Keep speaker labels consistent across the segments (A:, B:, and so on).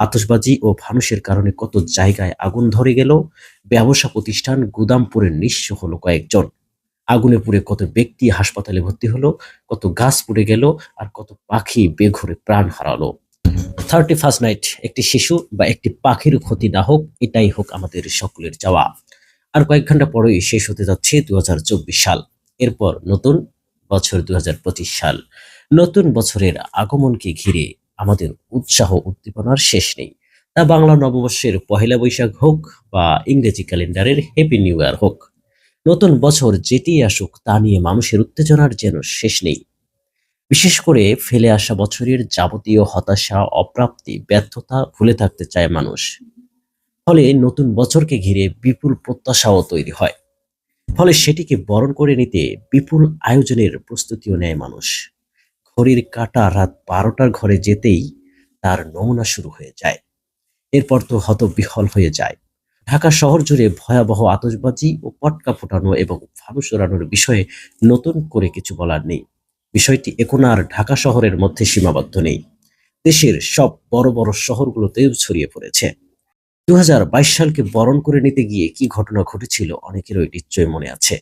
A: আতশবাজি ও ফানুসের কারণে কত জায়গায় আগুন ধরে গেল, ব্যবসা প্রতিষ্ঠান গুদাম পুড়ে নিঃস্ব হলো কয়েকজন, আগুনে পুড়ে কত ব্যক্তি হাসপাতালে ভর্তি হলো, কত গাছ পুড়ে গেল, আর কত পাখি বেঘরে প্রাণ হারালো। 31st নাইট একটি শিশু বা একটি পাখির ক্ষতি না হোক, এটাই হোক আমাদের সকলের চাওয়া। আর কয়েক ঘন্টা পরেই শেষ হতে যাচ্ছে 2024 সাল। এরপর নতুন বছর 2025 সাল। নতুন বছরের আগমনকে ঘিরে আমাদের উৎসাহ উদ্দীপনার শেষ নেই। তা বাংলা নববর্ষের পহেলা বৈশাখ হোক বা ইংরেজি ক্যালেন্ডারের হ্যাপি নিউ ইয়ার হোক, নতুন বছর যেটি আসুক তা নিয়ে মানুষের উত্তেজনার যেন শেষ নেই। বিশেষ করে ফেলে আসা বছরের যাবতীয় হতাশা, অপ্রাপ্তি, ব্যর্থতা ভুলে থাকতে চায় মানুষ। ফলে নতুন বছরকে ঘিরে বিপুল প্রত্যাশাও তৈরি হয়। ফলে সেটিকে বরণ করে নিতে বিপুল আয়োজনের প্রস্তুতিও নেয় মানুষ। ঘড়ির কাঁটা রাত 12টার ঘরে যেতেই তার নমুনা শুরু হয়ে যায়। এরপর তো হতবিহ্বল হয়ে যায়। ঢাকা শহর জুড়ে ভয়াবহ আতশবাজি ও পটকা ফোটানো এবং ফানুস ওড়ানোর বিষয়ে নতুন করে কিছু বলার নেই। বিষয়টি এখন আর ঢাকা শহরের মধ্যে সীমাবদ্ধ নেই, দেশের সব বড় বড় শহরগুলোতেও ছড়িয়ে পড়েছে। 2022 সালকে বরণ করে নিতে গিয়ে কি ঘটনা ঘটেছিল অনেকেরই নিশ্চয় মনে আছে।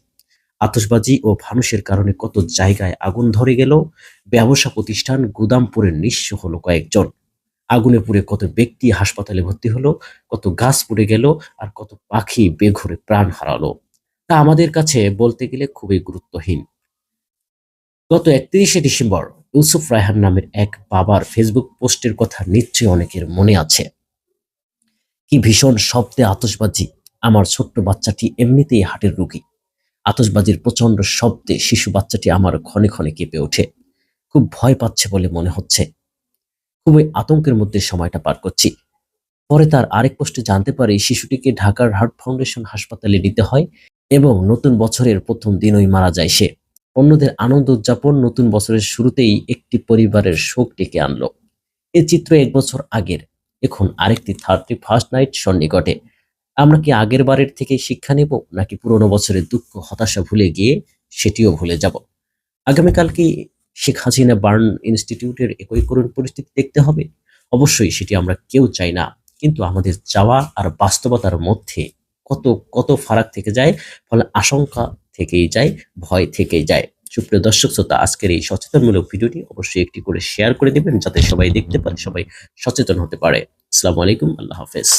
A: আতশবাজি ও ফানুসের কারণে কত জায়গায় আগুন ধরে গেল, ব্যবসা প্রতিষ্ঠান গুদাম পুড়ে নিঃস্ব হলো কয়েকজন, আগুনে পুড়ে কত ব্যক্তি হাসপাতালে ভর্তি হলো, কত গাছ পুড়ে গেল, আর কত পাখি বেঘরে প্রাণ হারালো। তা আমাদের কাছে বলতে গেলে খুবই গুরুত্বহীন। গত 31শে ডিসেম্বর ইউসুফ রায়হান নামের এক বাবার ফেসবুক পোস্টের কথা নিশ্চয়ই অনেকের মনে আছে। কি ভীষণ শব্দে আতশবাজি! আমার ছোট্ট বাচ্চাটি এমনিতেই হার্টের রোগী। আতশবাজির প্রচন্ড শব্দে শিশু বাচ্চাটি আমার ক্ষণে ক্ষণে কেঁপে ওঠে। খুব ভয় পাচ্ছে বলে মনে হচ্ছে। খুবই আতঙ্কের মধ্যে সময়টা পার করছি। পরে তার আরেক পোস্টে জানতে পারি শিশুটিকে ঢাকার হার্ট ফাউন্ডেশন হাসপাতালে নিতে হয় এবং নতুন বছরের প্রথম দিনই মারা যায় সে। অন্যদের আনন্দ উদযাপন নতুন বছরের শুরুতেই একটি পরিবারের শোক ডেকে আনলো। এই চিত্র 1 বছর আগের। এখন আরেকটি 31st নাইট সন্নিকটে। আমরা কি আগের বারের থেকে শিক্ষা নেব, নাকি পুরোনো বছরের দুঃখ হতাশা ভুলে গিয়ে সেটিও ভুলে যাব? আগামীকাল কি শেখ হাসিনা বার্ন ইনস্টিটিউটের একই করুণ পরিস্থিতি দেখতে হবে? অবশ্যই সেটি আমরা কেউ চাই না। কিন্তু আমাদের চাওয়া আর বাস্তবতার মধ্যে কত কত ফারাক থেকে যায়। ফলে আশঙ্কা থেকেই যায়, ভয় থেকেই যায়। সুপ্রিয় দর্শক শ্রোতা, আজকের এই সচেতনমূলক ভিডিওটি অবশ্যই একটি করে শেয়ার করে দিবেন, যাতে সবাই দেখতে পারে, সবাই সচেতন হতে পারে। আসসালামু আলাইকুম, আল্লাহ হাফেজ।